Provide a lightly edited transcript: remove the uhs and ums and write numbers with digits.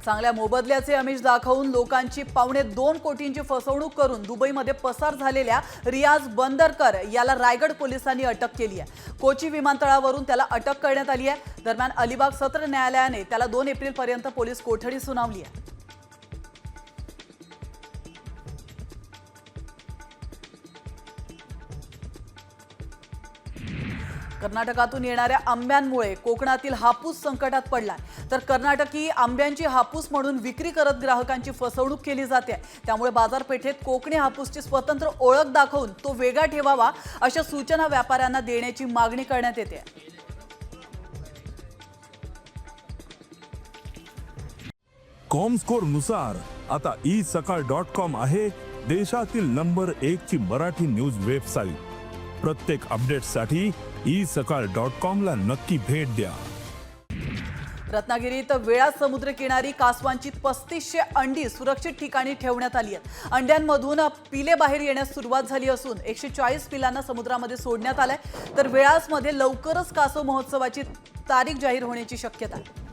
चांगल्या मोबदल्याचे आमिष दाखवून लोकांची 2.25 कोटींची फसवणूक करून दुबईमध्ये पसार झालेल्या रियाज बंदरकर याला रायगड पोलिसांनी अटक केली आहे। कोची विमानतळावरून त्याला अटक करण्यात आली आहे। दरम्यान अलिबाग सत्र न्यायालयाने त्याला 2 एप्रिलपर्यंत पोलीस कोठडी सुनावली आहे। कर्नाटकातून येणाऱ्या आंब्यांमुळे कोकणातील हापूस संकटात पडलाय। तर कर्नाटकी आंब्यांची हापूस म्हणून विक्री करत ग्राहकांची फसवणूक केली जाते। त्यामुळे बाजारपेठेत कोकणी हापूसची स्वतंत्र ओळख दाखवून तो वेगळा ठेवावा अशा सूचना व्यापाऱ्यांना देण्याची मागणी करण्यात येते। कॉमस्कोर नुसार आता isakal.com आहे देशातील नंबर 1 ची मराठी न्यूज वेबसाईट। प्रत्येक अपडेटसाठी isakal.com ला नक्की भेट द्या। रत्नागिरीत वेळा समुद्रकिनारी कासवांची 3500 अंडी सुरक्षित ठिकाणी ठेवण्यात आली आहेत। अंड्यांमधून पिले बाहेर येण्यास सुरुवात झाली असून 140 पिलांना समुद्रामध्ये सोडण्यात आलंय। तर वेळासमध्ये लवकरच कासव महोत्सवाची तारीख जाहीर होण्याची शक्यता आहे।